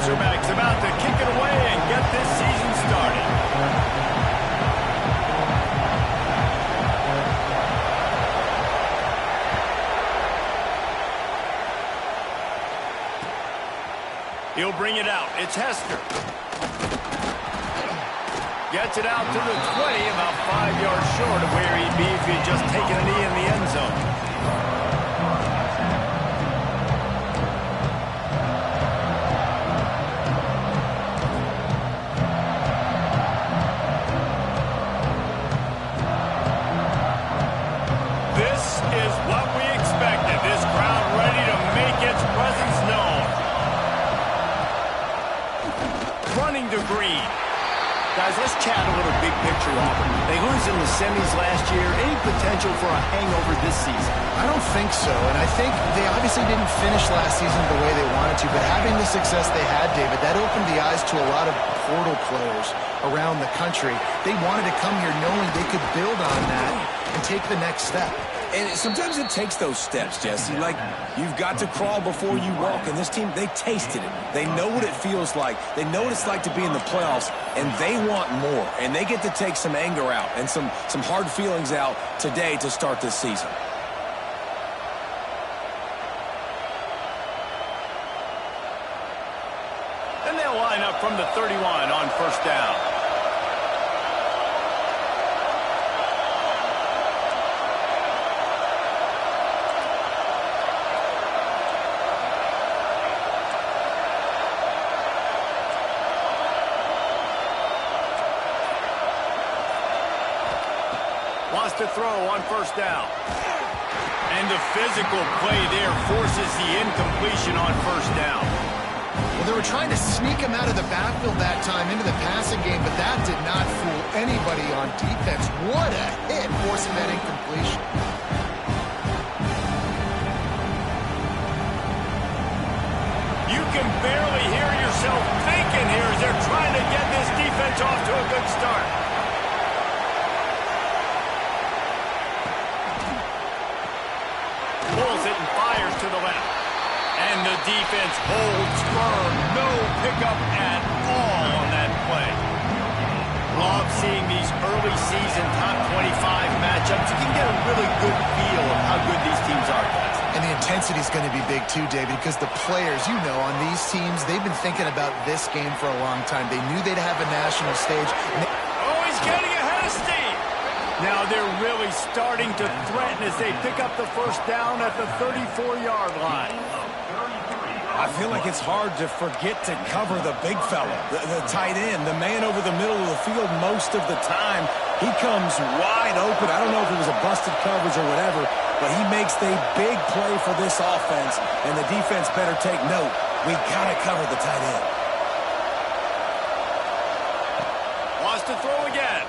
Razorbacks about to kick it away and get this season started. He'll bring it out. It's Hester. Gets it out to the 20, about 5 yards short of where he'd be if he'd just taken a knee in the end zone. Guys, let's chat a little big picture Auburn. They lose in the semis last year. Any potential for a hangover this season? I don't think so, and I think they obviously didn't finish last season the way they wanted to, but having the success they had, David, that opened the eyes to a lot of portal players around the country. They wanted to come here knowing they could build on that and take the next step. And sometimes it takes those steps, Jesse. Like, you've got to crawl before you walk. And this team, they tasted it. They know what it feels like. They know what it's like to be in the playoffs, and they want more. And they get to take some anger out and some hard feelings out today to start this season. And they'll line up from the 31 on first down. Wants to throw on first down. And the physical play there forces the incompletion on first down. Well, they were trying to sneak him out of the backfield that time into the passing game, but that did not fool anybody on defense. What a hit forcing that incompletion. You can barely hear yourself thinking here as they're trying to get this defense off to a good start. Pulls it and fires to the left. And the defense holds firm. No pickup at all on that play. Love seeing these early season top 25 matchups. You can get a really good feel of how good these teams are, guys. And the intensity is going to be big too, David, because the players, you know, on these teams, they've been thinking about this game for a long time. They knew they'd have a national stage. Oh, he's getting ahead of steam. Now they're really starting to threaten as they pick up the first down at the 34-yard line. I feel like it's hard to forget to cover the big fella, the tight end, the man over the middle of the field most of the time. He comes wide open. I don't know if it was a busted coverage or whatever, but he makes the big play for this offense, and the defense better take note. We got to cover the tight end. Wants to throw again.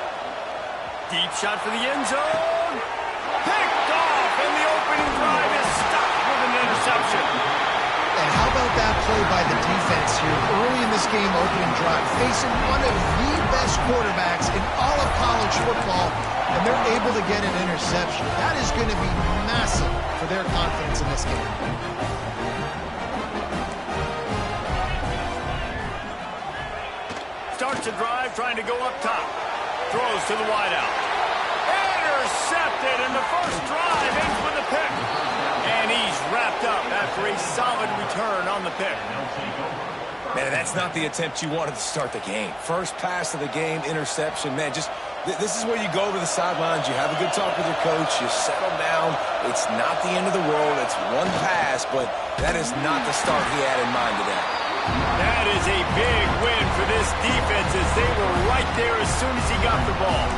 Deep shot for the end zone. Picked off, and the opening drive is stopped with an interception. And how about that play by the defense here early in this game opening drive, facing one of the best quarterbacks in all of college football, and they're able to get an interception. That is going to be massive for their confidence in this game. Starts a drive trying to go up top. Throws to the wideout. Intercepted, and the first drive ends with a pick. And he's wrapped up after a solid return on the pick. Man, that's not the attempt you wanted to start the game. First pass of the game, interception. Man, just this is where you go to the sidelines. You have a good talk with your coach. You settle down. It's not the end of the world. It's one pass, but that is not the start he had in mind today. That is a big win for this defense as they were right there as soon as he got the ball.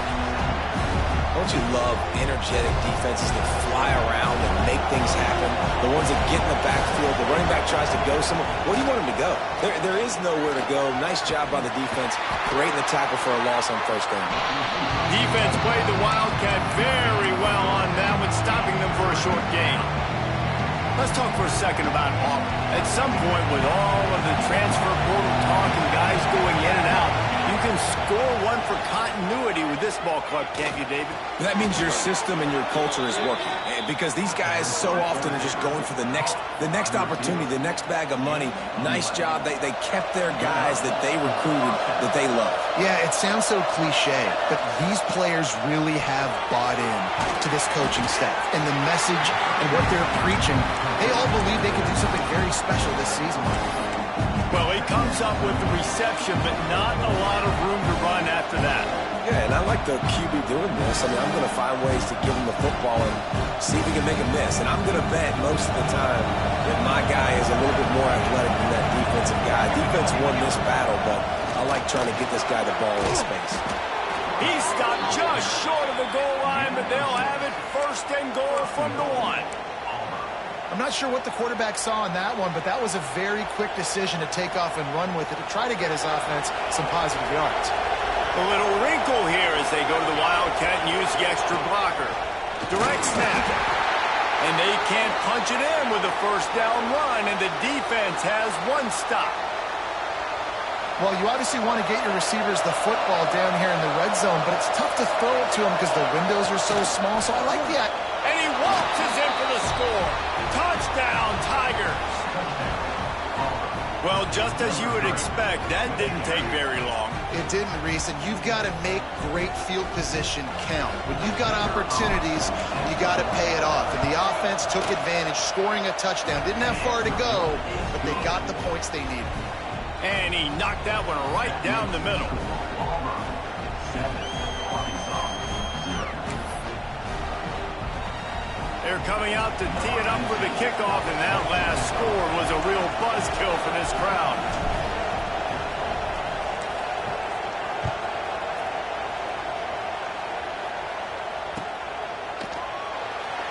Don't you love energetic defenses that fly around and make things happen? The ones that get in the backfield, the running back tries to go somewhere. Where do you want him to go? There is nowhere to go. Nice job by the defense, creating the tackle for a loss on first down. Defense played the Wildcat very well on that one, stopping them for a short gain. Let's talk for a second about Auburn. At some point, with all of the transfer portal talk and guys going in and out, you can score one for continuity with this ball club, can't you, David? That means your system and your culture is working. Because these guys so often are just going for the next opportunity, the next bag of money. Nice job. They kept their guys that they recruited, that they love. Yeah, it sounds so cliche, but these players really have bought in to this coaching staff and the message and what they're preaching. They all believe they can do something very special this season. Well, he comes up with the reception, but not a lot of room to run after that. Yeah, and I like the QB doing this. I mean, I'm going to find ways to give him the football and see if he can make a miss. And I'm going to bet most of the time that my guy is a little bit more athletic than that defensive guy. Defense won this battle, but I like trying to get this guy the ball in space. He stopped just short of the goal line, but they'll have it first and goal from the 1. I'm not sure what the quarterback saw on that one, but that was a very quick decision to take off and run with it to try to get his offense some positive yards. A little wrinkle here as they go to the Wildcat and use the extra blocker. Direct snap. And they can't punch it in with a first down run, and the defense has 1 stop. Well, you obviously want to get your receivers the football down here in the red zone, but it's tough to throw it to them because the windows are so small, so I like that. And he waltzes in for the score. Touchdown, Tigers. Well, just as you would expect, that didn't take very long. It didn't, Reese, and you've got to make great field position count. When you've got opportunities, you got to pay it off. And the offense took advantage, scoring a touchdown. Didn't have far to go, but they got the points they needed. And he knocked that one right down the middle. They're coming out to tee it up for the kickoff, and that last score was a real buzzkill for this crowd.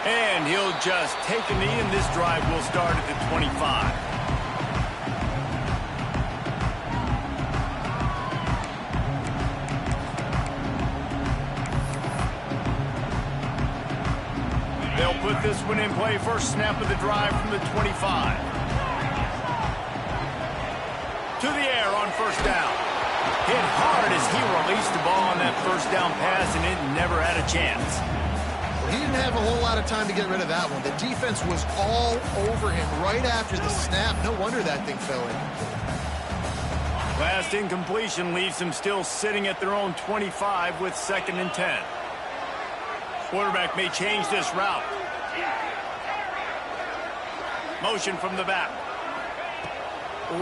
And he'll just take a knee, and this drive will start at the 25. They'll put this one in play. First snap of the drive from the 25. To the air on first down. Hit hard as he released the ball on that first down pass, and it never had a chance. He didn't have a whole lot of time to get rid of that one. The defense was all over him right after the snap. No wonder that thing fell in. Last incompletion leaves them still sitting at their own 25 with 2nd and 10. Quarterback may change this route. Motion from the back.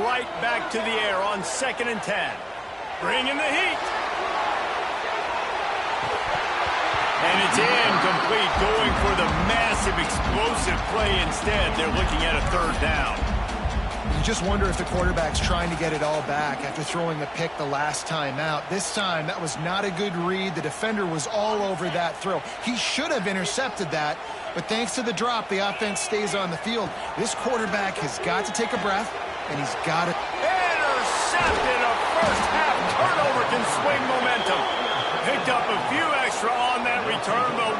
Right back to the air on 2nd and 10. Bringing the heat. And it's incomplete, going for the massive explosive play instead. They're looking at a 3rd down. You just wonder if the quarterback's trying to get it all back after throwing the pick the last time out. This time, that was not a good read. The defender was all over that throw. He should have intercepted that, but thanks to the drop, the offense stays on the field. This quarterback has got to take a breath, and he's got to... Intercepted! A first-half turnover can swing momentum. Picked up a few extra on that return, though.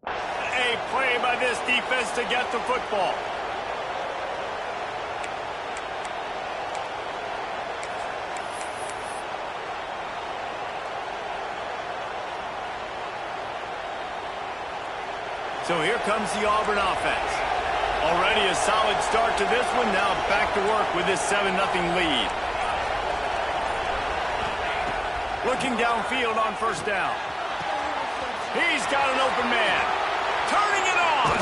A play by this defense to get the football. So here comes the Auburn offense. Already a solid start to this one. Now back to work with this 7-0 lead. Looking downfield on first down. He's got an open man. Turning it on.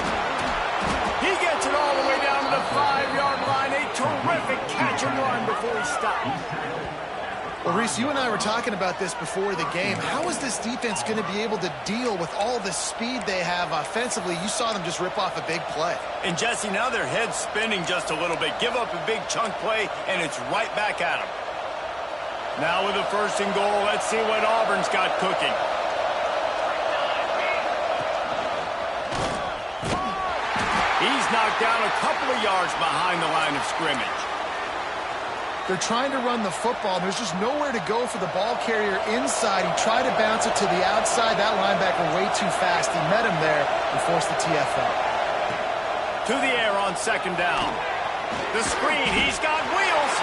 He gets it all the way down to the 5-yard line. A terrific catch and run before he stopped. Well, Reese, you and I were talking about this before the game. How is this defense going to be able to deal with all the speed they have offensively? You saw them just rip off a big play. And, Jesse, now their head's spinning just a little bit. Give up a big chunk play, and it's right back at them. Now with a 1st and goal, let's see what Auburn's got cooking. He's knocked down a couple of yards behind the line of scrimmage. They're trying to run the football. There's just nowhere to go for the ball carrier inside. He tried to bounce it to the outside. That linebacker way too fast. He met him there and forced the TFL. To the air on second down. The screen, he's got wheels.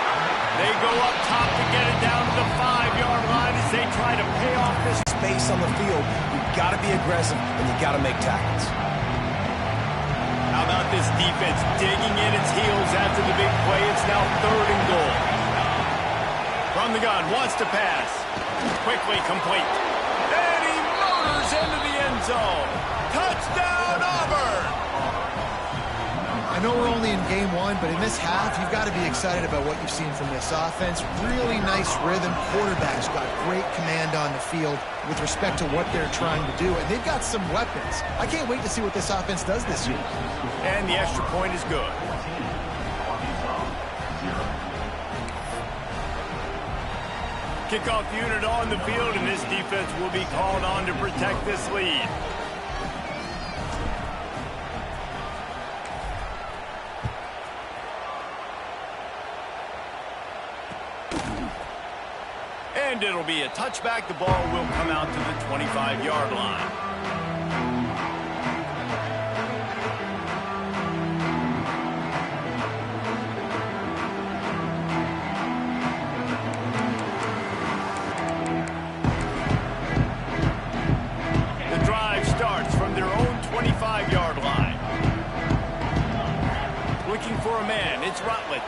They go up top to get it down to the 5-yard line as they try to pay off this space on the field. You've got to be aggressive, and you've got to make tackles. How about this defense digging in its heels after the big play? It's now 3rd and goal. From the gun, wants to pass. Quickly complete. And he motors into the end zone. Touchdown, Auburn! I know we're only in game 1, but in this half, you've got to be excited about what you've seen from this offense. Really nice rhythm. Quarterback's got great command on the field with respect to what they're trying to do, and they've got some weapons. I can't wait to see what this offense does this year. And the extra point is good. Kickoff unit on the field, and this defense will be called on to protect this lead. And it'll be a touchback. The ball will come out to the 25-yard line. The drive starts from their own 25-yard line. Looking for a man. It's Rutledge.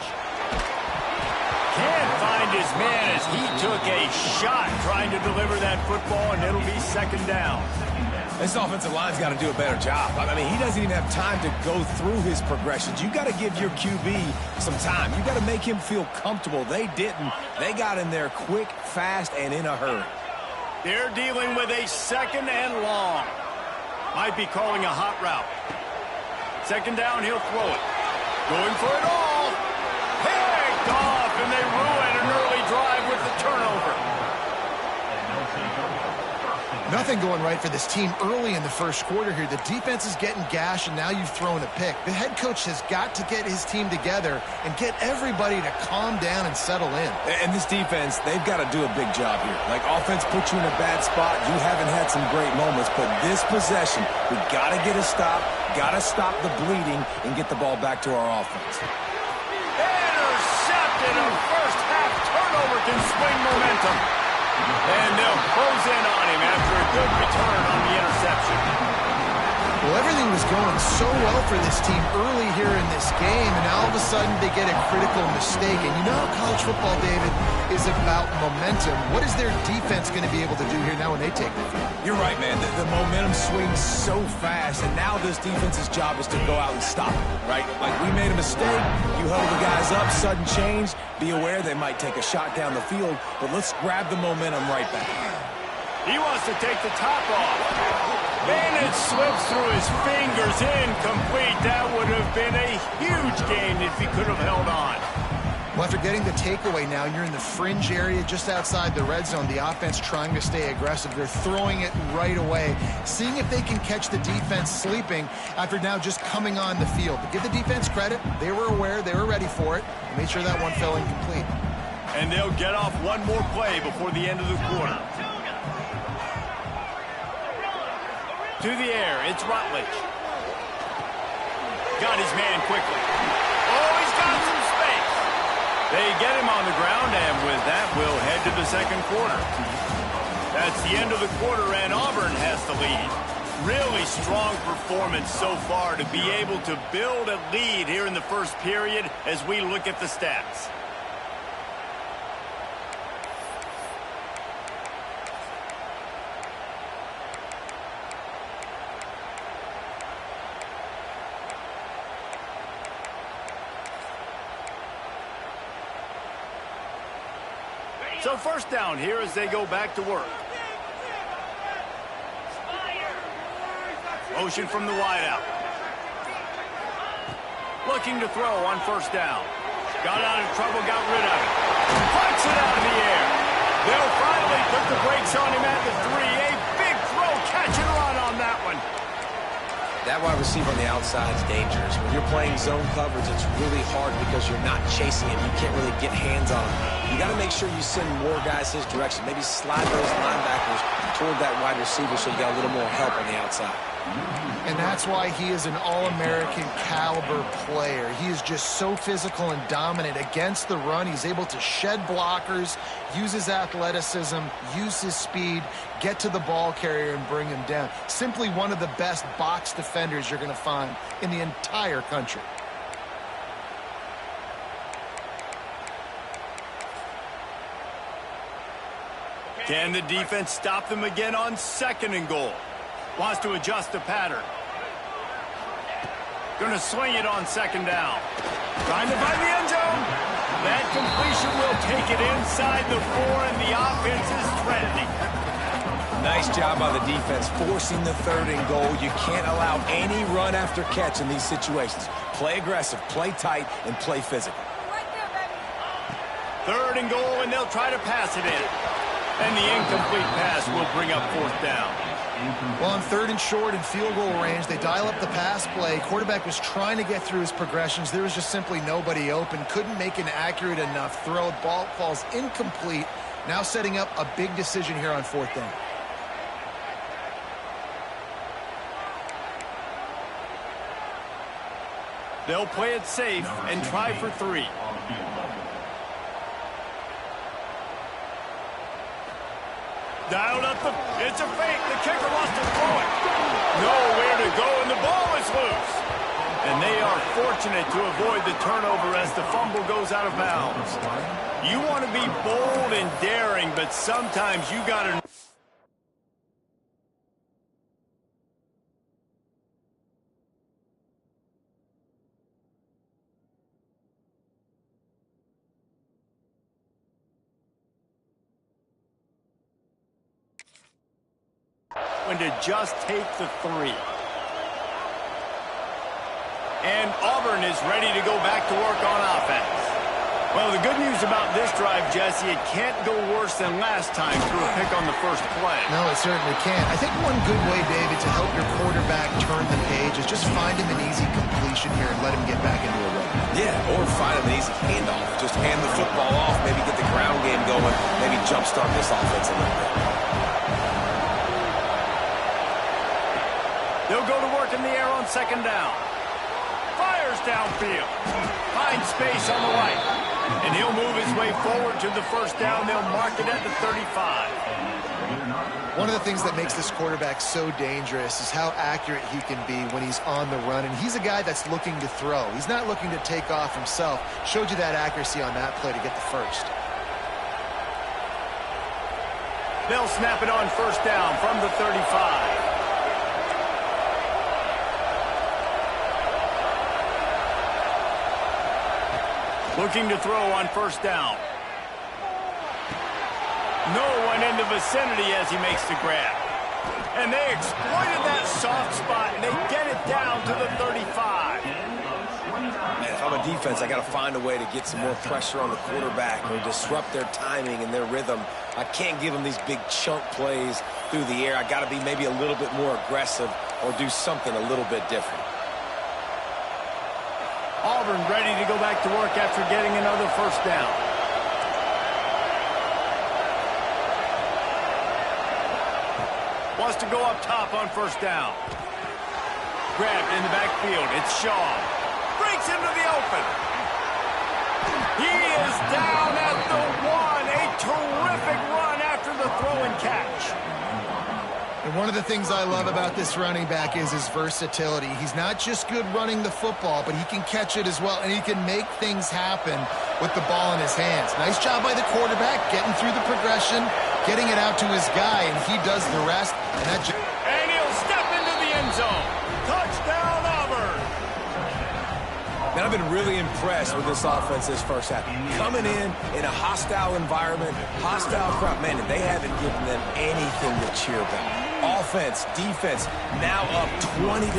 Can't find his man as he took a shot trying to deliver that football, and it'll be 2nd down. This offensive line's got to do a better job. I mean, he doesn't even have time to go through his progressions. You got to give your QB some time. You got to make him feel comfortable. They didn't. They got in there quick, fast, and in a hurry. They're dealing with a 2nd and long. Might be calling a hot route. 2nd down, he'll throw it. Going for it all. Picked off, and they ruin an early drive with the turnover. Nothing going right for this team early in the first quarter here. The defense is getting gashed, and now you've thrown a pick. The head coach has got to get his team together and get everybody to calm down and settle in. And this defense, they've got to do a big job here. Like, offense puts you in a bad spot. You haven't had some great moments, but this possession, we got to get a stop, got to stop the bleeding, and get the ball back to our offense. Intercepted. A first-half turnover can swing momentum. And they'll close in on him after a good return on the interception. Well, everything was going so well for this team early here in this game, and all of a sudden they get a critical mistake. And you know how college football, David, is about momentum. What is their defense going to be able to do here now when they take the field? You're right, man. The momentum swings so fast, and now this defense's job is to go out and stop it, right? Like, we made a mistake. You held the guys up, sudden change. Be aware they might take a shot down the field, but let's grab the momentum right back. He wants to take the top off. And it slips through his fingers, incomplete. That would have been a huge gain if he could have held on. Well, after getting the takeaway now, you're in the fringe area just outside the red zone. The offense trying to stay aggressive. They're throwing it right away, seeing if they can catch the defense sleeping after now just coming on the field. But give the defense credit. They were aware. They were ready for it. They made sure that one fell incomplete. And they'll get off one more play before the end of the quarter. To the air, it's Rutledge. Got his man quickly. Oh, he's got some space. They get him on the ground, and with that, we'll head to the 2nd quarter. That's the end of the quarter, and Auburn has the lead. Really strong performance so far to be able to build a lead here in the first period as we look at the stats. So first down here as they go back to work. Motion from the wideout. Looking to throw on first down. Got out of trouble, got rid of it. Punts it out of the air. They'll finally put the brakes on him at the 3. A big throw, catch and run on that one. That wide receiver on the outside is dangerous. When you're playing zone coverage, it's really hard because you're not chasing him. You can't really get hands on him. You got to make sure you send more guys his direction. Maybe slide those linebackers toward that wide receiver so you got a little more help on the outside. And that's why he is an All-American caliber player. He is just so physical and dominant against the run. He's able to shed blockers, use his athleticism, use his speed, get to the ball carrier and bring him down. Simply one of the best box defenders you're going to find in the entire country. Can the defense stop them again on 2nd and goal? Wants to adjust the pattern. Going to swing it on 2nd down. Trying to find the end zone. That completion will take it inside the 4, and the offense is threatening. Nice job by the defense forcing the 3rd and goal. You can't allow any run after catch in these situations. Play aggressive, play tight, and play physical. 3rd and goal, and they'll try to pass it in. And the incomplete pass will bring up 4th down. Well, on 3rd and short and field goal range, they dial up the pass play. Quarterback was trying to get through his progressions. There was just simply nobody open. Couldn't make an accurate enough throw. Ball falls incomplete. Now setting up a big decision here on 4th down. They'll play it safe and try for 3. Dialed up it's a fake. The kicker wants to throw it. Nowhere to go, and the ball is loose. And they are fortunate to avoid the turnover as the fumble goes out of bounds. You want to be bold and daring, but sometimes you got to... when to just take the 3. And Auburn is ready to go back to work on offense. Well, the good news about this drive, Jesse, it can't go worse than last time through a pick on the first play. No, it certainly can't. I think one good way, David, to help your quarterback turn the page is just find him an easy completion here and let him get back into a rhythm. Yeah, or find him an easy handoff. Just hand the football off, maybe get the ground game going, maybe jumpstart this offense a little bit. They'll go to work in the air on 2nd down. Fires downfield. Finds space on the right. And he'll move his way forward to the 1st down. They'll mark it at the 35. One of the things that makes this quarterback so dangerous is how accurate he can be when he's on the run. And he's a guy that's looking to throw. He's not looking to take off himself. Showed you that accuracy on that play to get the 1st. They'll snap it on 1st down from the 35. Looking to throw on 1st down. No one in the vicinity as he makes the grab. And they exploited that soft spot, and they get it down to the 35. Man, if I'm a defense, I got to find a way to get some more pressure on the quarterback or disrupt their timing and their rhythm. I can't give them these big chunk plays through the air. I got to be maybe a little bit more aggressive or do something a little bit different. Auburn ready to go back to work after getting another 1st down. Wants to go up top on 1st down. Grabbed in the backfield. It's Shaw. Breaks into the open. He is down at the 1. A terrific run after the throw and catch. And one of the things I love about this running back is his versatility. He's not just good running the football, but he can catch it as well, and he can make things happen with the ball in his hands. Nice job by the quarterback, getting through the progression, getting it out to his guy, and he does the rest. And he'll step into the end zone. Touchdown, Auburn. Man, I've been really impressed with this offense this first half. Coming in a hostile environment, hostile crowd. Man, they haven't given them anything to cheer about. Offense, defense, now up 20-0,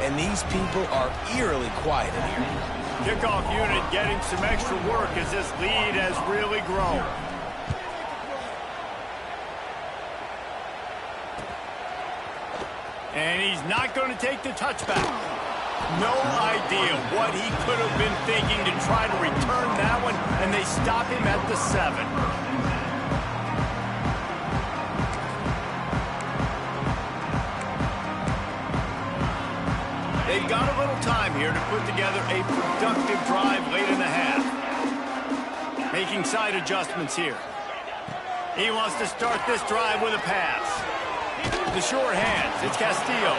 and these people are eerily quiet in here. Kickoff unit getting some extra work as this lead has really grown. And he's not going to take the touchback. No idea what he could have been thinking to try to return that one, and they stop him at the 7. They've got a little time here to put together a productive drive late in the half. Making side adjustments here. He wants to start this drive with a pass. The short hands, it's Castillo.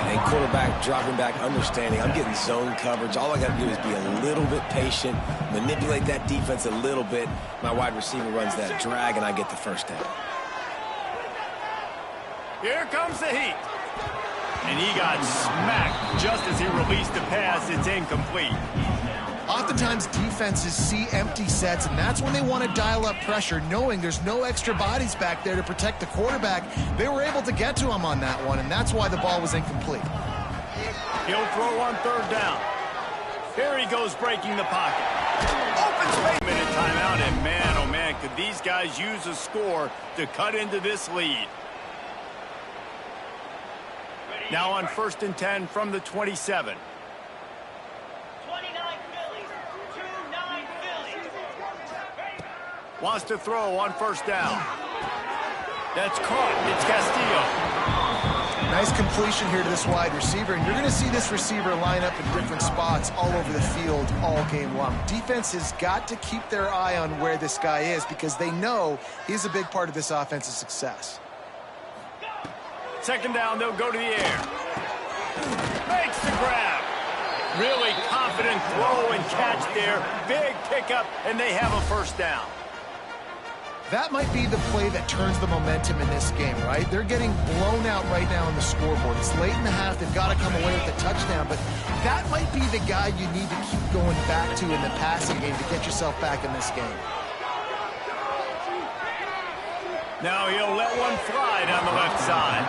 Hey, quarterback dropping back, understanding. I'm getting zone coverage. All I got to do is be a little bit patient, manipulate that defense a little bit. My wide receiver runs that drag, and I get the first down. Here comes the heat. And he got smacked just as he released the pass. It's incomplete. Oftentimes, defenses see empty sets, and that's when they want to dial up pressure, knowing there's no extra bodies back there to protect the quarterback. They were able to get to him on that one, and that's why the ball was incomplete. He'll throw on 3rd down. Here he goes breaking the pocket. Open space. Minute timeout, and man, oh man, could these guys use a score to cut into this lead. Now on 1st and 10 from the 27. Wants to throw on 1st down. That's caught. It's Castillo. Nice completion here to this wide receiver, and you're going to see this receiver line up in different spots all over the field all game long. Defense has got to keep their eye on where this guy is because they know he's a big part of this offense's success. 2nd down, they'll go to the air. Makes the grab. Really confident throw and catch there. Big pickup, and they have a 1st down. That might be the play that turns the momentum in this game, right? They're getting blown out right now on the scoreboard. It's late in the half. They've got to come away with a touchdown, but that might be the guy you need to keep going back to in the passing game to get yourself back in this game. Now he'll let one fly down the left side.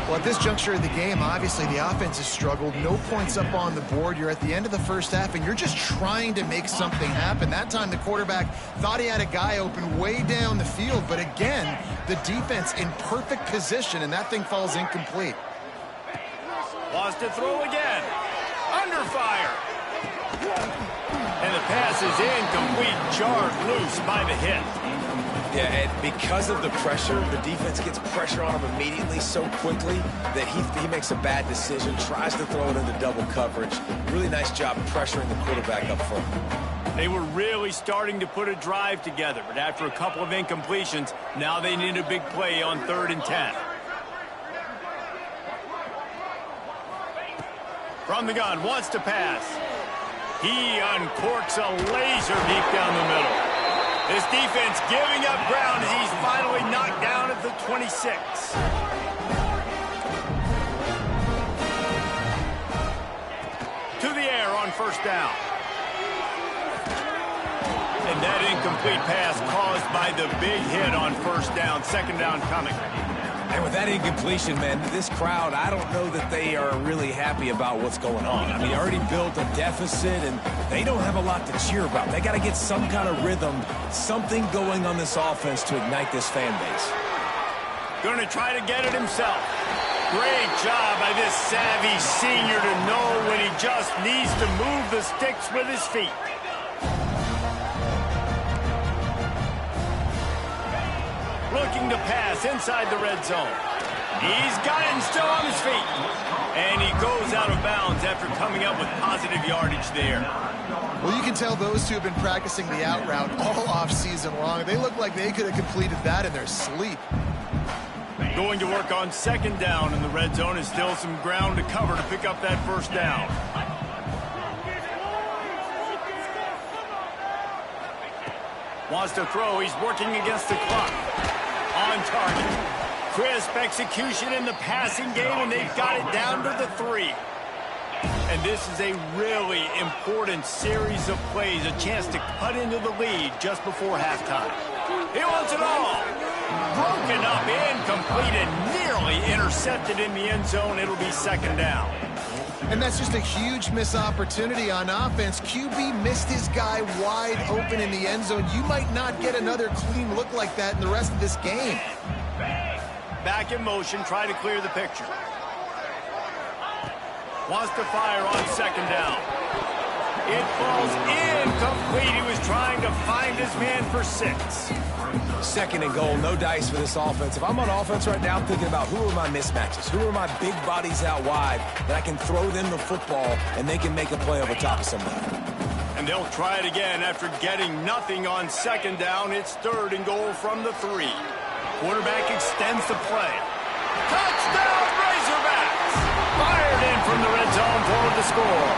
Well, at this juncture of the game, obviously the offense has struggled. No points up on the board. You're at the end of the 1st half, and you're just trying to make something happen. That time the quarterback thought he had a guy open way down the field, but again, the defense in perfect position, and that thing falls incomplete. Wants to throw again. Under fire. And the pass is incomplete, jarred loose by the hit. Yeah, and because of the pressure, the defense gets pressure on him immediately so quickly that he makes a bad decision, tries to throw it into double coverage. Really nice job pressuring the quarterback up front. They were really starting to put a drive together, but after a couple of incompletions, now they need a big play on 3rd and 10. From the gun, wants to pass. He uncorks a laser deep down the middle. This defense giving up ground as he's finally knocked down at the 26. To the air on 1st down. And that incomplete pass caused by the big hit on 1st down. 2nd down coming. And with that incompletion, man, this crowd, I don't know that they are really happy about what's going on. I mean, already built a deficit, and they don't have a lot to cheer about. They got to get some kind of rhythm, something going on this offense to ignite this fan base. Going to try to get it himself. Great job by this savvy senior to know when he just needs to move the sticks with his feet. Looking to pass inside the red zone. He's got it and still on his feet. And he goes out of bounds after coming up with positive yardage there. Well, you can tell those two have been practicing the out route all off-season long. They look like they could have completed that in their sleep. Going to work on 2nd down in the red zone is still some ground to cover to pick up that 1st down. Wants to throw. He's working against the clock. On target. Crisp execution in the passing game, and they've got it down to the 3. And this is a really important series of plays, a chance to cut into the lead just before halftime. He wants it all. Broken up, incomplete, and nearly intercepted in the end zone. It'll be 2nd down. And that's just a huge missed opportunity on offense. QB missed his guy wide open in the end zone. You might not get another clean look like that in the rest of this game. back in motion, try to clear the picture. Wants to fire on second down. It falls incomplete. He was trying to find his man for 6. Second and goal, no dice for this offense. If I'm on offense right now, I'm thinking about who are my mismatches, who are my big bodies out wide that I can throw them the football and they can make a play over top of somebody. And they'll try it again after getting nothing on second down. It's third and goal from the 3. Quarterback extends the play. Touchdown, Razorbacks! Fired in from the red zone for the score.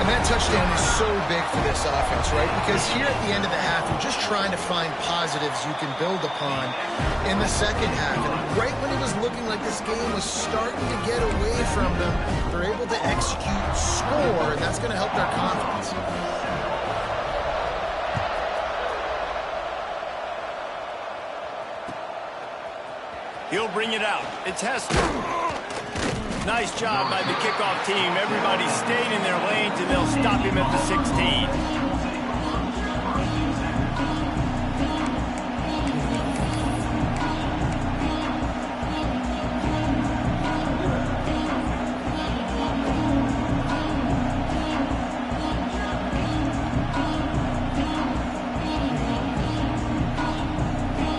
And that touchdown is so big for this offense, right? Because here at the end of the half, you're just trying to find positives you can build upon in the second half. And right when it was looking like this game was starting to get away from them, they're able to execute, score, and that's going to help their confidence. He'll bring it out. It's Hester. Nice job by the kickoff team. Everybody stayed in their lanes, and they'll stop him at the 16.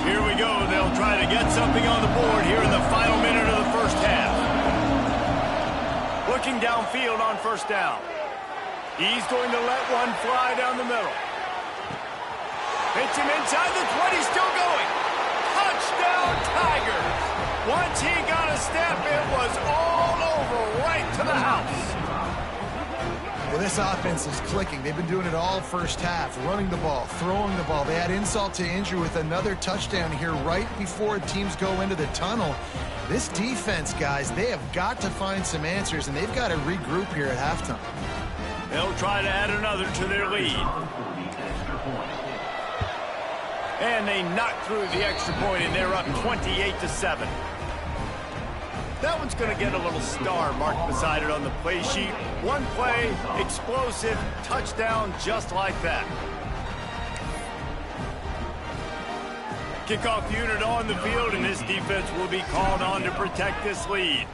Here we go. They'll try to get something on the board here in the final minute of the first half. Looking downfield on first down. He's going to let one fly down the middle. Hits him inside the 20, still going. Touchdown, Tigers. Once he got a step, it was all over, right to the house. Well, this offense is clicking. They've been doing it all first half, running the ball, throwing the ball. They had insult to injury with another touchdown here right before teams go into the tunnel. This defense, guys, they have got to find some answers, and they've got to regroup here at halftime. They'll try to add another to their lead. And they knock through the extra point, and they're up 28-7. That one's going to get a little star marked beside it on the play sheet. One play, explosive, touchdown just like that. Kickoff unit on the field, and this defense will be called on to protect this lead.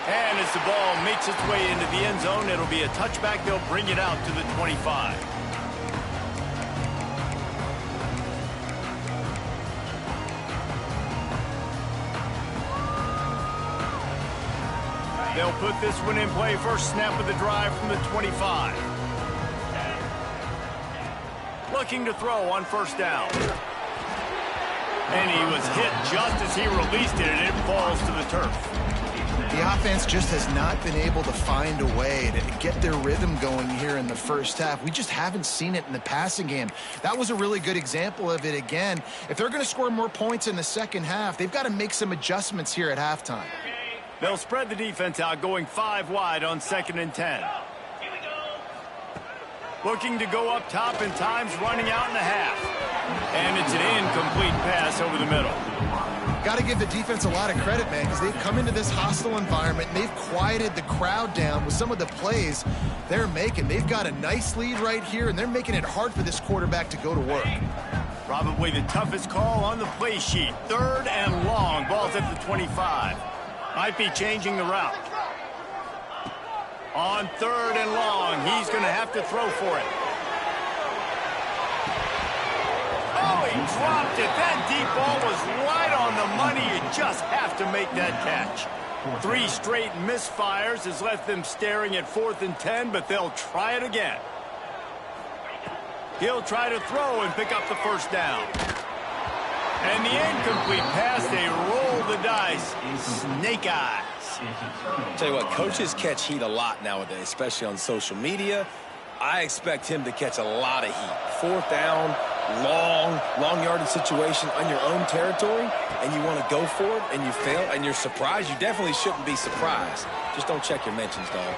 And as the ball makes its way into the end zone, it'll be a touchback. They'll bring it out to the 25. They'll put this one in play. First snap of the drive from the 25. Looking to throw on first down. And he was hit just as he released it, and it falls to the turf. The offense just has not been able to find a way to get their rhythm going here in the first half. We just haven't seen it in the passing game. That was a really good example of it again. If they're going to score more points in the second half, they've got to make some adjustments here at halftime. They'll spread the defense out, going 5 wide on 2nd and 10. Looking to go up top, and time's running out in the half. And it's an incomplete pass over the middle. Got to give the defense a lot of credit, man, because they've come into this hostile environment, and they've quieted the crowd down with some of the plays they're making. They've got a nice lead right here, and they're making it hard for this quarterback to go to work. Probably the toughest call on the play sheet. 3rd and long. Ball's at the 25. Might be changing the route. On 3rd and long, he's going to have to throw for it. Oh, he dropped it. That deep ball was right on the money. You just have to make that catch. 3 straight misfires has left them staring at 4th and 10, but they'll try it again. He'll try to throw and pick up the first down. And the incomplete pass, they roll the dice. Snake eyes. Tell you what, coaches catch heat a lot nowadays, especially on social media. I expect him to catch a lot of heat. 4th down, long yardage situation on your own territory, and you want to go for it, and you fail, and you're surprised. You definitely shouldn't be surprised. Just don't check your mentions, dog.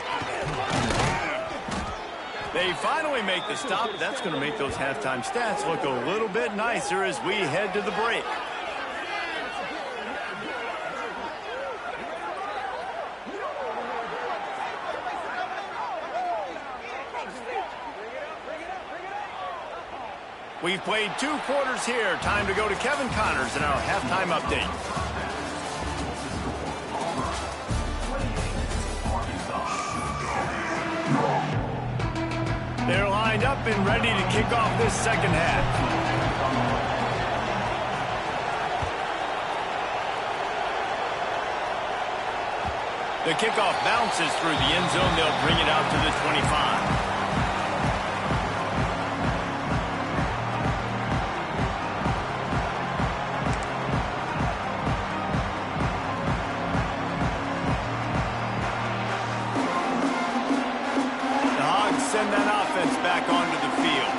They finally make the stop. That's going to make those halftime stats look a little bit nicer as we head to the break. We've played 2 quarters here. Time to go to Kevin Connors in our halftime update. They're lined up and ready to kick off this second half. The kickoff bounces through the end zone. They'll bring it out to the 25. Send that offense back onto the field.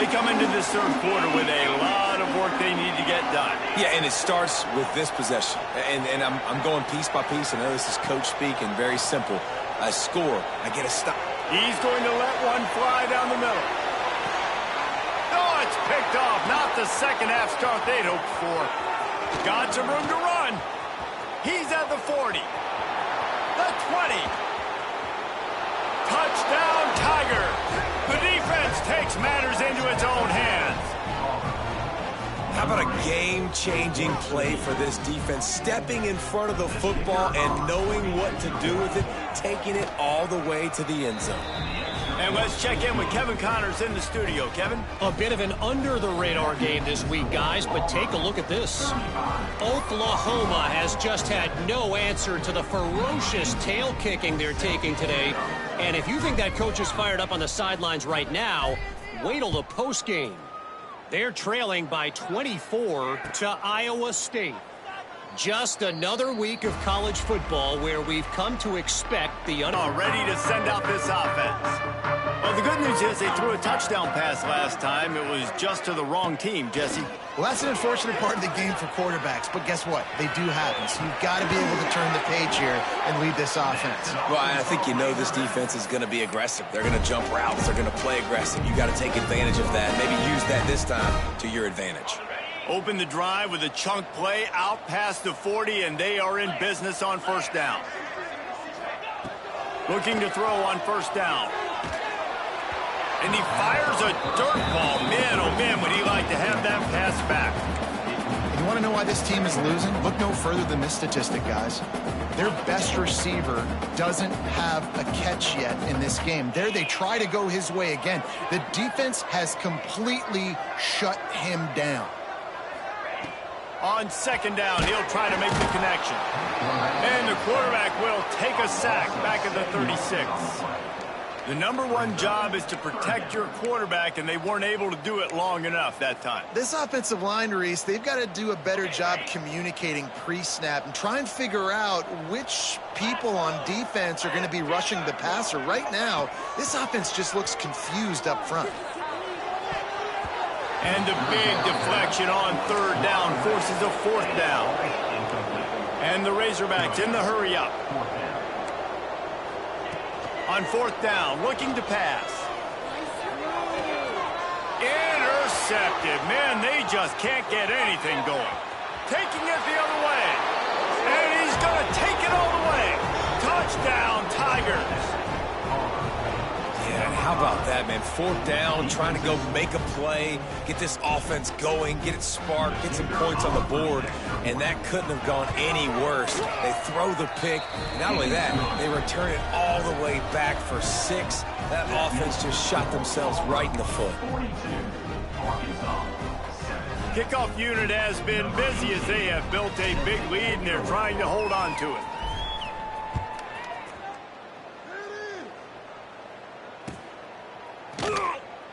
They come into this third quarter with a lot of work they need to get done. Yeah, and it starts with this possession. And I'm going piece by piece. I know this is coach speak and very simple. I score. I get a stop. He's going to let one fly down the middle. Oh, it's picked off. Not the second half start they'd hoped for. Got some room to run. He's at the 40. The 20. Touchdown, Tiger. The defense takes matters into its own hands. How about a game-changing play for this defense? Stepping in front of the football and knowing what to do with it, taking it all the way to the end zone. And let's check in with Kevin Connors in the studio. Kevin? A bit of an under-the-radar game this week, guys, but take a look at this. Oklahoma has just had no answer to the ferocious tail kicking they're taking today. And if you think that coach is fired up on the sidelines right now, wait till the postgame. They're trailing by 24 to Iowa State. Just another week of college football where we've come to expect the ready to send out this offense. Well, the good news is they threw a touchdown pass last time. It was just to the wrong team, Jesse. Well, that's an unfortunate part of the game for quarterbacks, but guess what? They do happen, so you've got to be able to turn the page here and lead this offense. Well, I think you know this defense is going to be aggressive. They're going to jump routes. They're going to play aggressive. You got to take advantage of that. Maybe use that this time to your advantage. Open the drive with a chunk play out past the 40, and they are in business on first down. Looking to throw on first down. And he fires a dirt ball. Man, oh man, would he like to have that pass back. You want to know why this team is losing? Look no further than this statistic, guys. Their best receiver doesn't have a catch yet in this game. There they try to go his way again. The defense has completely shut him down. On second down, he'll try to make the connection. And the quarterback will take a sack back at the 36. The #1 job is to protect your quarterback, and they weren't able to do it long enough that time. This offensive line, Reese, they've got to do a better job communicating pre-snap and try and figure out which people on defense are going to be rushing the passer. Right now, this offense just looks confused up front. And the big deflection on third down forces a fourth down. And the Razorbacks in the hurry up. On fourth down, looking to pass. Intercepted. Man, they just can't get anything going. Taking it the other way. And he's going to take it all the way. Touchdown, Tigers. Yeah, how about that, man? Fourth down, trying to go make a play, get this offense going, get it sparked, get some points on the board, and that couldn't have gone any worse. They throw the pick, and not only that, they return it all the way back for 6. That offense just shot themselves right in the foot. Kickoff unit has been busy as they have built a big lead, and they're trying to hold on to it.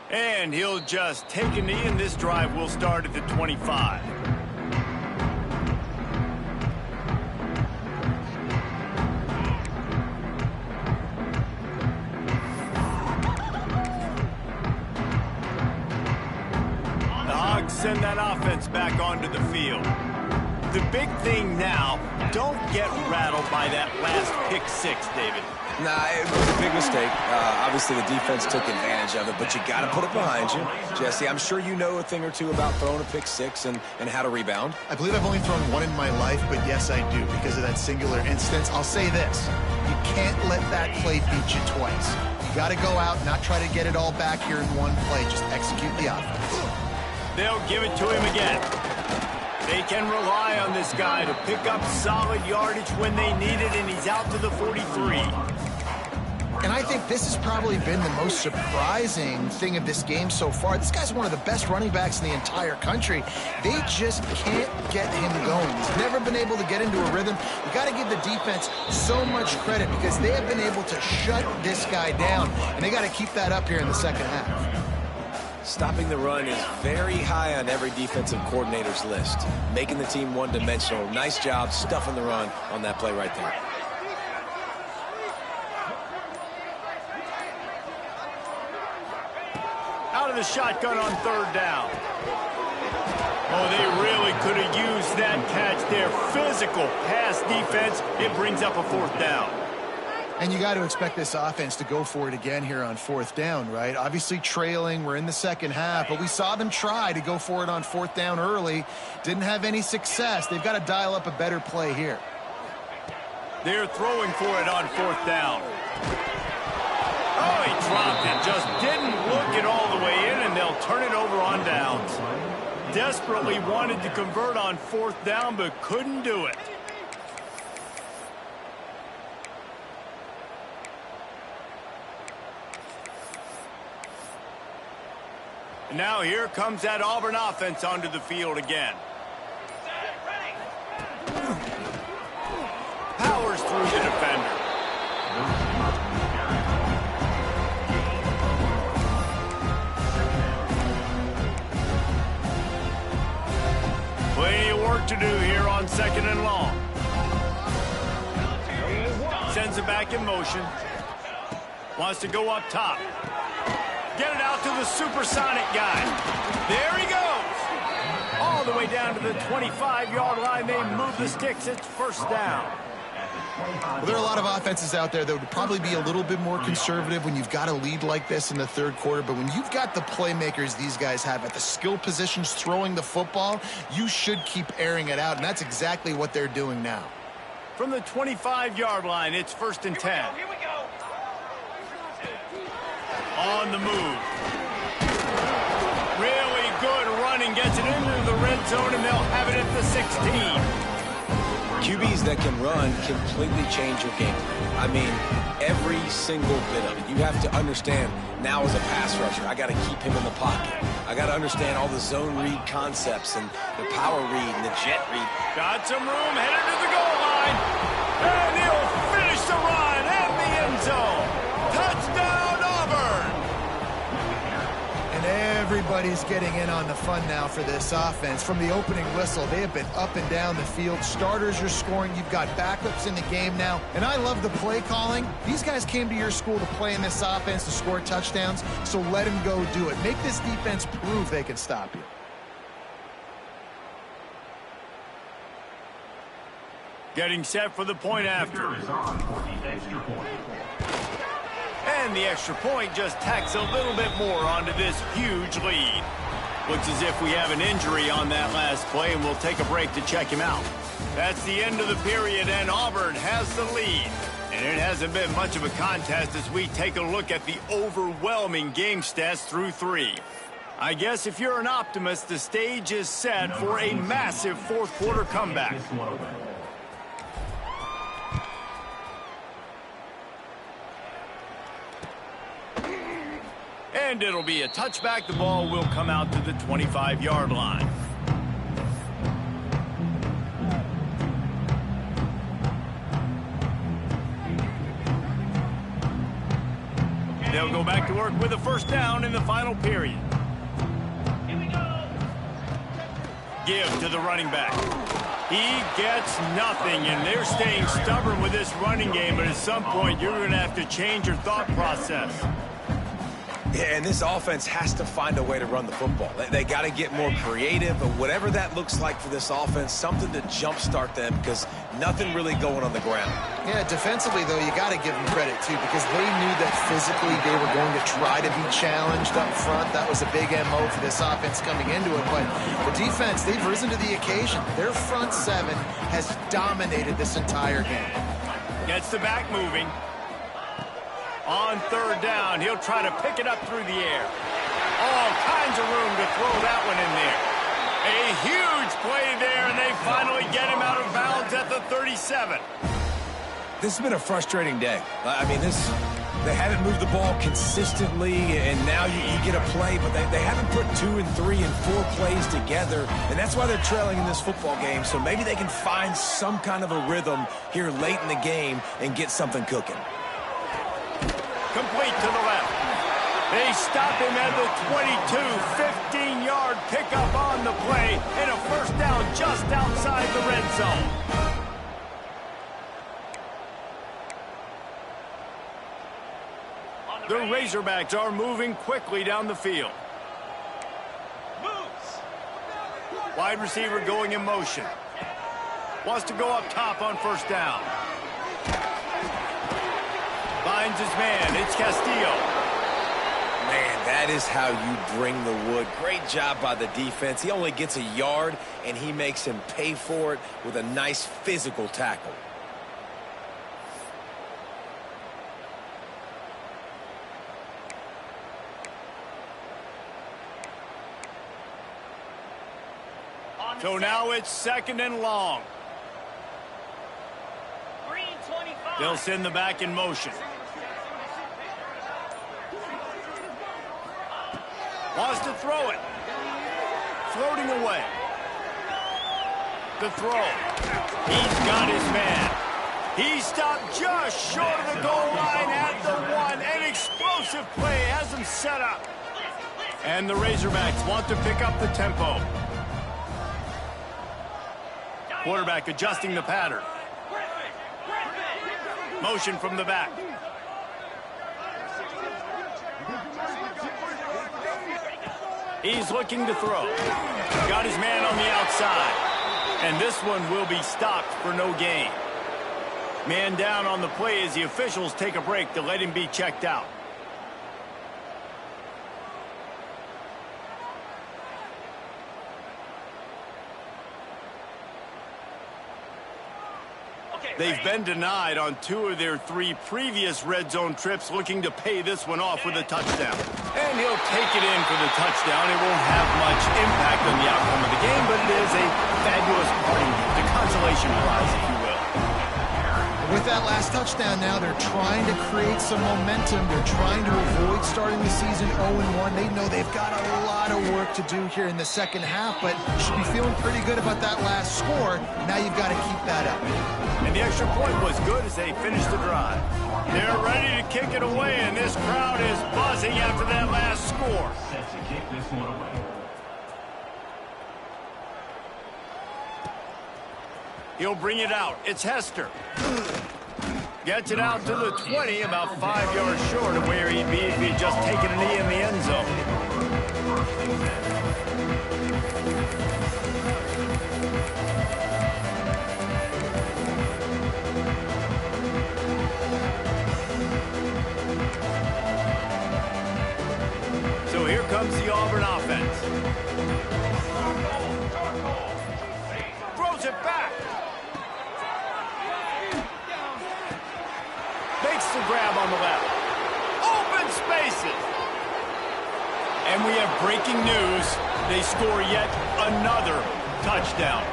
And he'll just take a knee, and this drive will start at the 25. The Hogs send that offense back onto the field. The big thing now, don't get rattled by that last pick 6, David. Nah, it was a big mistake. Obviously, the defense took advantage of it, but you got to put it behind you. Jesse, I'm sure you know a thing or two about throwing a pick 6 and how to rebound. I believe I've only thrown one in my life, but yes, I do because of that singular instance. I'll say this. You can't let that play beat you twice. You got to go out, not try to get it all back here in one play. Just execute the offense. They'll give it to him again. They can rely on this guy to pick up solid yardage when they need it, and he's out to the 43. And I think this has probably been the most surprising thing of this game so far. This guy's one of the best running backs in the entire country. They just can't get him going. He's never been able to get into a rhythm. You got to give the defense so much credit because they have been able to shut this guy down, and they got to keep that up here in the second half. Stopping the run is very high on every defensive coordinator's list. Making the team one-dimensional. Nice job stuffing the run on that play right there. Out of the shotgun on third down. Oh, they really could have used that catch there. Physical pass defense. It brings up a fourth down. And you got to expect this offense to go for it again here on fourth down, right? Obviously trailing, we're in the second half, but we saw them try to go for it on fourth down early. Didn't have any success. They've got to dial up a better play here. They're throwing for it on fourth down. Oh, he dropped it. Just didn't look it all the way in, and they'll turn it over on downs. Desperately wanted to convert on fourth down, but couldn't do it. Now here comes that Auburn offense onto the field again. Powers through the defender. Plenty of work to do here on second and long. Sends it back in motion. Wants to go up top. Get it out to the supersonic guy. There he goes. All the way down to the 25-yard line. They move the sticks. It's first down. Well, there are a lot of offenses out there that would probably be a little bit more conservative when you've got a lead like this in the third quarter. But when you've got the playmakers these guys have at the skill positions throwing the football, you should keep airing it out. And that's exactly what they're doing now. From the 25-yard line, it's first and 10. Here we go. On the move. Really good running. Gets it into the red zone, and they'll have it at the 16. QBs that can run completely change your game plan. I mean, every single bit of it. You have to understand, now as a pass rusher, I got to keep him in the pocket. I got to understand all the zone read concepts and the power read and the jet read. Got some room, headed to the goal line. And he'll finish the run and the end zone. Touchdown, Auburn! And everybody's getting in on the fun now for this offense. From the opening whistle, they have been up and down the field. Starters are scoring. You've got backups in the game now. And I love the play calling. These guys came to your school to play in this offense to score touchdowns, so let them go do it. Make this defense prove they can stop you. Getting set for the point after. And the extra point just tacks a little bit more onto this huge lead. Looks as if we have an injury on that last play, and we'll take a break to check him out. That's the end of the period, and Auburn has the lead. And it hasn't been much of a contest as we take a look at the overwhelming game stats through three. I guess if you're an optimist, the stage is set for a massive fourth quarter comeback. And it'll be a touchback. The ball will come out to the 25-yard line. They'll go back to work with a first down in the final period. Give to the running back. He gets nothing, and they're staying stubborn with this running game, but at some point you're going to have to change your thought process. Yeah, and this offense has to find a way to run the football. They got to get more creative, but whatever that looks like for this offense, something to jumpstart them because nothing really going on the ground. Yeah, defensively, though, you got to give them credit, too, because they knew that physically they were going to try to be challenged up front. That was a big MO for this offense coming into it, but the defense, they've risen to the occasion. Their front seven has dominated this entire game. Gets the back moving. On third down, he'll try to pick it up through the air. All kinds of room to throw that one in there. A huge play there, and they finally get him out of bounds at the 37. This has been a frustrating day. I mean, they haven't moved the ball consistently, and now you get a play, but they haven't put 2 and 3 and 4 plays together, and that's why they're trailing in this football game. So maybe they can find some kind of a rhythm here late in the game and get something cooking. Complete to the left. They stop him at the 22, 15-yard pickup on the play, and a first down just outside the red zone. The Razorbacks are moving quickly down the field. Wide receiver going in motion. Wants to go up top on first down. Finds his man. It's Castillo. Man, that is how you bring the wood. Great job by the defense. He only gets a yard, and he makes him pay for it with a nice physical tackle. So now it's 2nd and long. They'll send the back in motion. Wants to throw it. Floating away. The throw. He's got his man. He stopped just short of the goal line at the 1. An explosive play has him set up. And the Razorbacks want to pick up the tempo. Quarterback adjusting the pattern. Motion from the back. He's looking to throw. Got his man on the outside. And this one will be stopped for no gain. Man down on the play as the officials take a break to let him be checked out. They've been denied on 2 of their 3 previous red zone trips, looking to pay this one off with a touchdown. And he'll take it in for the touchdown. It won't have much impact on the outcome of the game, but it is a fabulous parting gift, a consolation prize, if you will. With that last touchdown now, they're trying to create some momentum. They're trying to avoid starting the season 0-1. They know they've got a lot of work to do here in the second half, but should be feeling pretty good about that last score. Now you've got to keep that up. And the extra point was good as they finished the drive. They're ready to kick it away, and this crowd is buzzing after that last score. Set to kick this one away. He'll bring it out. It's Hester. Gets it out to the 20, about 5 yards short of where he'd be if he'd just taken a knee in the end zone. So here comes the Auburn offense. Throws it back. Makes the grab on the left. Open spaces. And we have breaking news. They score yet another touchdown.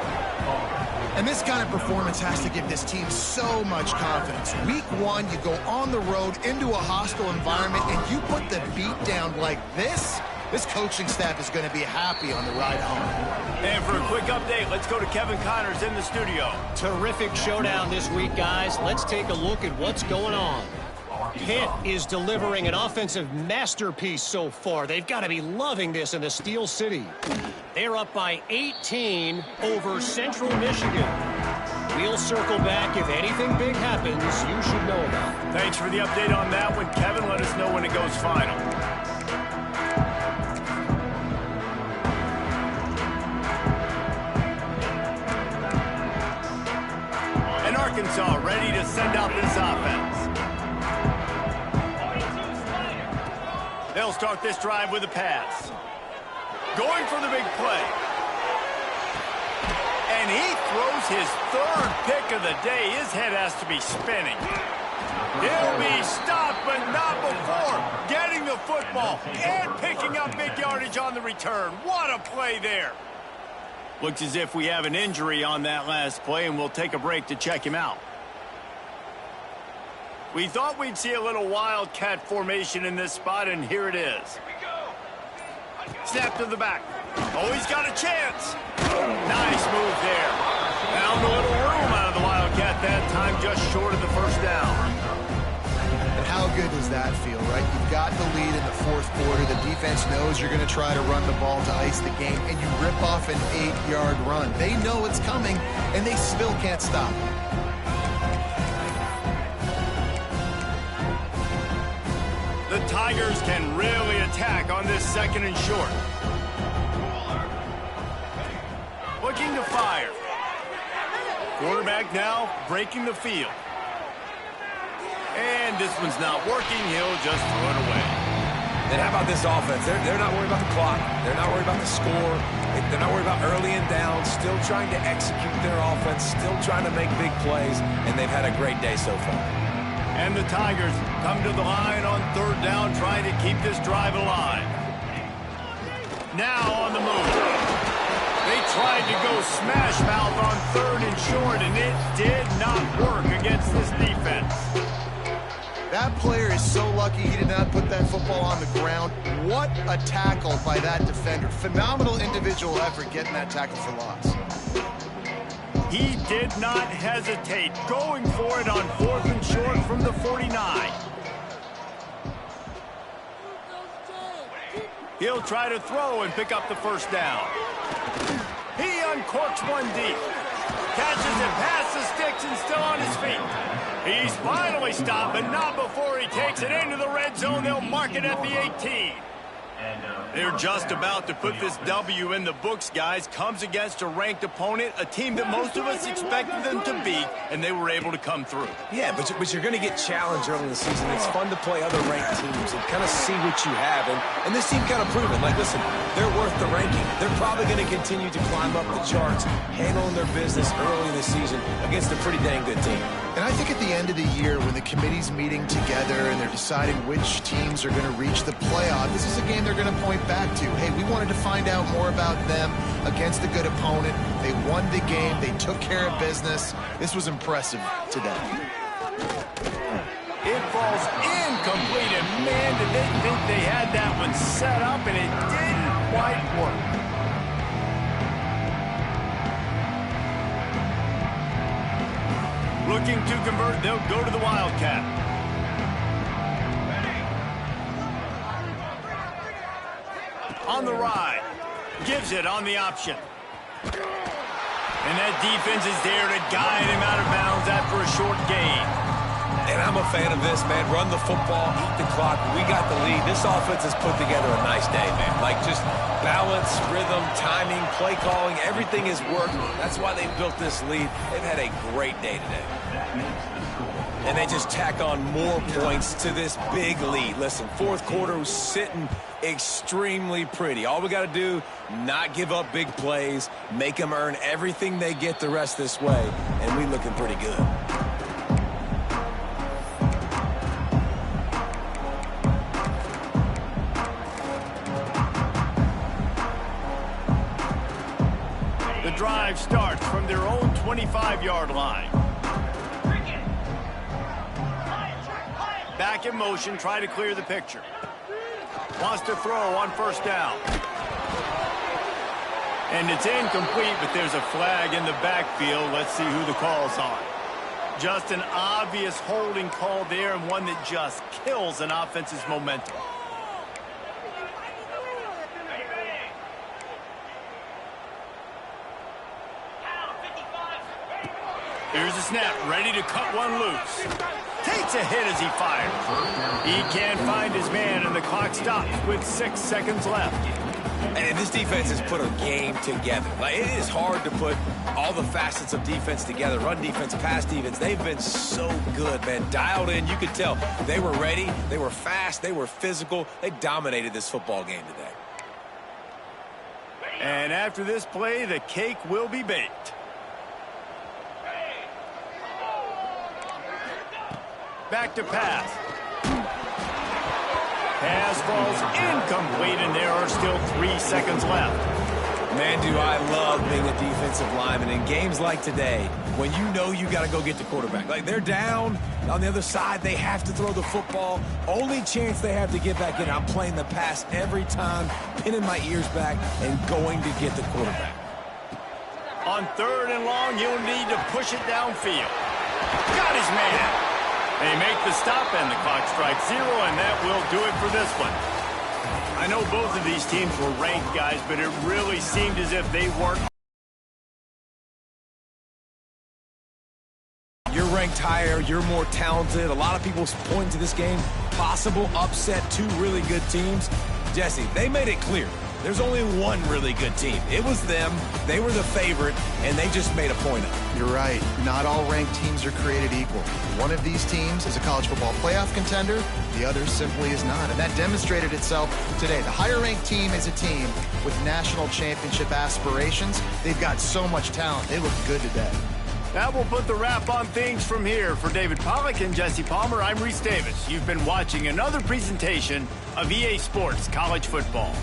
And this kind of performance has to give this team so much confidence. Week 1, you go on the road into a hostile environment, and you put the beat down like this. This coaching staff is going to be happy on the ride home. And for a quick update, let's go to Kevin Connors in the studio. Terrific showdown this week, guys. Let's take a look at what's going on. Pitt is delivering an offensive masterpiece so far. They've got to be loving this in the Steel City. They're up by 18 over Central Michigan. We'll circle back if anything big happens you should know about. Thanks for the update on that one, Kevin. Let us know when it goes final. And Arkansas ready to send out this offense. They'll start this drive with a pass. Going for the big play. And he throws his 3rd pick of the day. His head has to be spinning. He'll be stopped, but not before getting the football and picking up big yardage on the return. What a play there. Looks as if we have an injury on that last play, and we'll take a break to check him out. We thought we'd see a little wildcat formation in this spot, and here it is. Snap to the back. Oh, he's got a chance. Nice move there. Found a little room out of the wildcat that time, just short of the first down. And how good does that feel, right? You've got the lead in the fourth quarter. The defense knows you're going to try to run the ball to ice the game, and you rip off an 8-yard run. They know it's coming, and they still can't stop it. The Tigers can really attack on this second and short. Looking to fire. Quarterback now breaking the field. And this one's not working. He'll just throw it away. And how about this offense? They're not worried about the clock. They're not worried about the score. They're not worried about early and down. Still trying to execute their offense. Still trying to make big plays. And they've had a great day so far. And the Tigers come to the line on third down, trying to keep this drive alive. Now on the move. They tried to go smash mouth on third and short, and it did not work against this defense. That player is so lucky he did not put that football on the ground. What a tackle by that defender. Phenomenal individual effort getting that tackle for loss. He did not hesitate, going for it on fourth and short from the 49. He'll try to throw and pick up the first down. He uncorks one deep. Catches it past the sticks and still on his feet. He's finally stopped, but not before he takes it into the red zone. They'll mark it at the 18. They're just about to put this W in the books, guys. Comes against a ranked opponent, a team that most of us expected them to beat, and they were able to come through. Yeah, but you're going to get challenged early in the season. It's fun to play other ranked teams and kind of see what you have. And this team kind of proven, like, listen, they're worth the ranking. They're probably going to continue to climb up the charts, handling their business early in the season against a pretty dang good team. And I think at the end of the year, when the committee's meeting together and they're deciding which teams are going to reach the playoff, this is a game they're going to point back to. Hey, we wanted to find out more about them against a good opponent. They won the game. They took care of business. This was impressive today. It falls incomplete, and man, did they think they had that one set up, and it didn't quite work. Looking to convert, they'll go to the Wildcat. On the ride. Gives it on the option. And that defense is there to guide him out of bounds after a short gain. And I'm a fan of this, man. Run the football, eat the clock. We got the lead. This offense has put together a nice day, man. Like, just balance, rhythm, timing, play calling, everything has worked. That's why they built this lead. They've had a great day today. And they just tack on more points to this big lead. Listen, fourth quarter was sitting extremely pretty. All we got to do, not give up big plays, make them earn everything they get the rest this way, and we looking pretty good. The drive starts from their own 25-yard line. Back in motion, try to clear the picture. Wants to throw on first down. And it's incomplete, but there's a flag in the backfield. Let's see who the call's on. Just an obvious holding call there, and one that just kills an offense's momentum. Here's a snap, ready to cut one loose. Takes a hit as he fires. He can't find his man, and the clock stops with 6 seconds left. And this defense has put a game together. Like, it is hard to put all the facets of defense together. Run defense, pass defense. They've been so good, man. Dialed in. You could tell they were ready. They were fast. They were physical. They dominated this football game today. And after this play, the cake will be baked. back to pass. Pass falls incomplete, and there are still 3 seconds left. Man, do I love being a defensive lineman in games like today when you know you got to go get the quarterback. Like, they're down on the other side. They have to throw the football. Only chance they have to get back in. I'm playing the pass every time, pinning my ears back and going to get the quarterback. On 3rd and long, you'll need to push it downfield. Got his man. They make the stop, and the clock strikes 0, and that will do it for this one. I know both of these teams were ranked, guys, but it really seemed as if they weren't. You're ranked higher. You're more talented. A lot of people point to this game. Possible upset, 2 really good teams. Jesse, they made it clear. There's only one really good team. It was them. They were the favorite, and they just made a point of it. You're right. Not all ranked teams are created equal. One of these teams is a college football playoff contender. The other simply is not. And that demonstrated itself today. The higher-ranked team is a team with national championship aspirations. They've got so much talent. They look good today. That will put the wrap on things from here. For David Pollack and Jesse Palmer, I'm Reese Davis. You've been watching another presentation of EA Sports College Football.